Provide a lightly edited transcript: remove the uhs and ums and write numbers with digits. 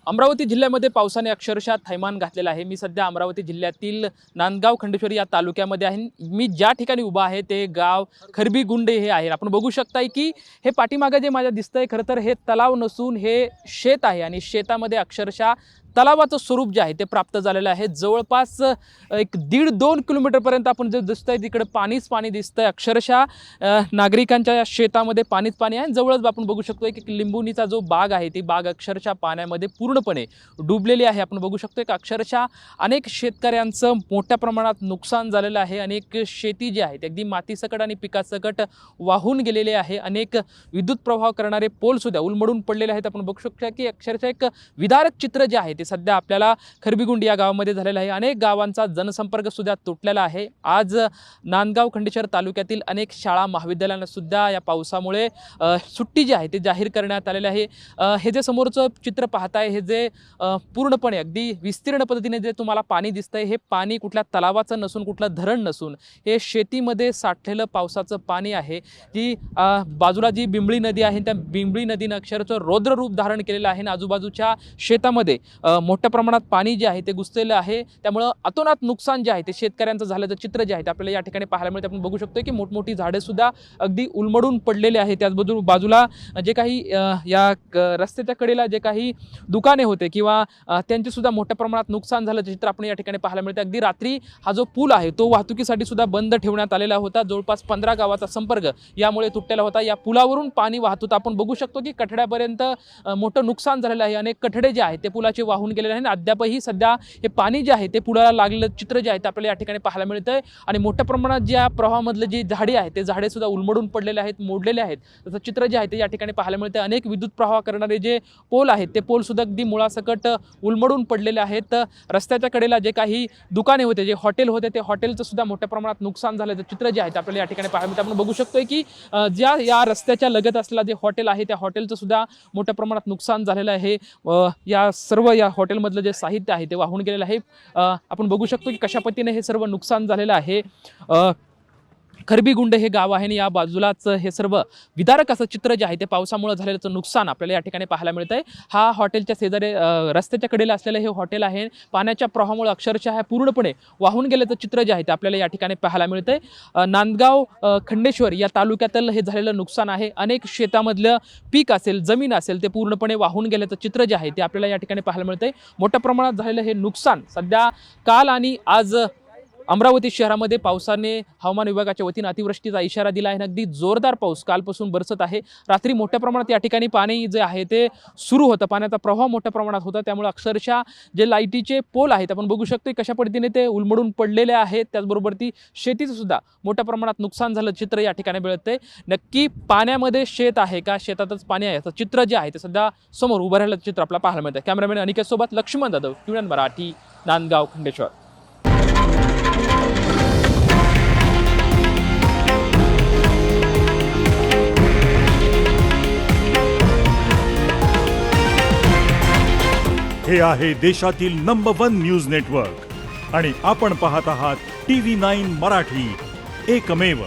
अमरावती जिल्ह्यामध्ये पावसाने अक्षरशः थैमान घातलेलं आहे। मी सध्या अमरावती जिल्ह्यातील नांदगाव खंडेश्वरी या तालुक्यामध्ये आहे। मी ज्या ठिकाणी उभा आहे ते गाव खरबीगुंडे हे आहे। आपण बघू शकताय की हे पाठीमागे जे माझ्या दिसतंय खरं तर हे तलाव नसून हे शेत आहे आणि शेतामध्ये अक्षरशः तलावाचं स्वरूप जे आहे ते प्राप्त झालेलं आहे। जवळपास एक 1.5-2 किलोमीटरपर्यंत आपण जे दिसतंय तिकडे पाणीच पाणी दिसतंय। अक्षरशः नागरिकांच्या या शेतामध्ये पाणीच पाणी आहे। जवळच आपण बघू शकतोय की लिंबुनीचा जो बाग आहे ती बाग अक्षरशः पाण्यामध्ये पूर्णपणे डुबलेली आहे। आपण बघू शकतोय की अक्षरशः अनेक शेतकऱ्यांचं मोठ्या प्रमाणात नुकसान झालेलं आहे। अनेक शेती जी आहे ती अगदी मातीसकट आणि पिकासकट वाहून गेलेले आहे। अनेक विद्युत प्रवाह करणारे पोल सुद्धा उलमडून पडलेले आहेत। आपण बघू शकतो की अक्षरशः एक विदारक चित्र जे आहे ते सध्या आपल्याला खरबीगुंडी या गावामध्ये झालेलं आहे। अनेक गावांचा जनसंपर्क सुद्धा तुटलेला आहे। आज नांदगाव खंडेश्वर तालुक्यातील अनेक शाळा महाविद्यालयांना सुद्धा या पावसामुळे सुट्टी जी आहे ते जाहीर करण्यात आलेले आहे। हे जे समोरचं चित्र पाहताय हे जे पूर्णपणे अगदी विस्तीर्ण पद्धतीने जे तुम्हाला पाणी दिसतंय हे पाणी कुठल्या तलावाचं नसून कुठलं धरण नसून हे शेतीमध्ये साठलेलं पावसाचं पाणी आहे। जी बाजूला जी बिंबळी नदी आहे त्या बिंबळी नदीनं अक्षरशः रौद्र रूप धारण केलेलं आहे आणि आजूबाजूच्या शेतामध्ये मोठ्या प्रमाणात पाणी जे आहे ते घुसलेलं आहे। त्यामुळे अतोनात नुकसान जे आहे ते शेतकऱ्यांचं झाल्याचं चित्र जे आहे ते आपल्याला या ठिकाणी पाहायला मिळते। आपण बघू शकतो की मोठमोठी झाडे सुद्धा अगदी उलमडून पडलेले आहेत। त्याच बाजूला जे काही या रस्त्याच्या कडेला जे काही दुकाने होते किंवा त्यांचे सुद्धा मोठ्या प्रमाणात नुकसान झाल्याचं चित्र आपण या ठिकाणी पाहायला मिळते। अगदी रात्री हा जो पूल आहे तो वाहतुकीसाठी सुद्धा बंद ठेवण्यात आलेला होता। जवळपास 15 गावाचा संपर्क यामुळे तुटलेला होता। या पुलावरून पाणी वाहत होतं। आपण बघू शकतो की कठड्यापर्यंत मोठं नुकसान झालेलं आहे। अनेक कठडे जे आहेत ते पुलाचे वाहून गेलेले आहेत। अद्यापही सध्या हे पाणी जे आहे ते पुलाला लागलेलं चित्र जे आहे ते आपल्याला या ठिकाणी पाहायला मिळतंय आणि मोठ्या प्रमाणात ज्या प्रवाहामधले जी झाडे आहेत ते झाडे सुद्धा उलमडून पडलेले आहेत, मोडलेले आहेत। तसं चित्र जे आहे ते या ठिकाणी पाहायला मिळतंय। अनेक विद्युत प्रवाह करणारे जे पोल आहेत ते पोल सुद्धा अगदी मुळासकट उलमडून पडलेले आहेत। रस्त्याच्या कडेला जे काही दुकाने होते, जे हॉटेल होते, ते हॉटेलचं सुद्धा मोठ्या प्रमाणात नुकसान झाल्याचं चित्र जे आहे ते आपल्याला या ठिकाणी पाहायला मिळतं। आपण बघू शकतोय की ज्या या रस्त्याच्या लगत असलेला जे हॉटेल आहे त्या हॉटेलचं सुद्धा मोठ्या प्रमाणात नुकसान झालेलं आहे। या सर्व या हॉटेलमधलं जे साहित्य आहे ते वाहून गेलेलं आहे। आपण बघू शकतो की कशा पद्धतीने हे सर्व नुकसान झालेलं आहे। खरबीगुंडे हे गाव आहे आणि या बाजूलाच हे सर्व विदारक असं चित्र जे आहे ते पावसामुळे झालेलं नुकसान आपल्याला या ठिकाणी पाहायला मिळतंय। हा हॉटेलच्या शेजारी रस्त्याच्या कडेला असलेलं हे हॉटेल आहे। पाण्याच्या प्रवाहामुळे अक्षरशः हे पूर्णपणे वाहून गेल्याचं चित्र जे आहे ते आपल्याला या ठिकाणी पाहायला मिळतंय। नांदगाव खंडेश्वर या तालुक्यातलं हे झालेलं नुकसान आहे। अनेक शेतामधलं पीक असेल, जमीन असेल ते पूर्णपणे वाहून गेल्याचं चित्र जे आहे ते आपल्याला या ठिकाणी पाहायला मिळतंय। मोठ्या प्रमाणात झालेलं हे नुकसान सध्या काल आणि आज अमरावती शहरामध्ये पावसाने हवामान विभागाच्या वतीने अतिवृष्टीचा इशारा दिला आहे। अगदी जोरदार पाऊस कालपासून बरसत आहे। रात्री मोठ्या प्रमाणात या ठिकाणी पाणी जे आहे ते सुरू होतं, पाण्याचा प्रवाह मोठ्या प्रमाणात होता। त्यामुळे अक्षरशः जे लाईटीचे पोल आहेत आपण बघू शकतो कशा पद्धतीने ते उलमडून पडलेले आहेत। त्याचबरोबर ती शेतीचं सुद्धा मोठ्या प्रमाणात नुकसान झालं चित्र या ठिकाणी मिळतंय। नक्की पाण्यामध्ये शेत आहे का, शेतातच पाणी आहे असं चित्र जे आहे ते सध्या समोर उभं राहिलं चित्र आपल्याला पाहायला मिळतं। कॅमेरामॅन अनिकेत सोबत लक्ष्मण जाधव, टीव्ही मराठी, नांदगाव खंडेश्वर। हे आहे देशातील नंबर 1 न्यूज नेटवर्क आणि आपण पाहत आहात TV9 मराठी, एकमेव।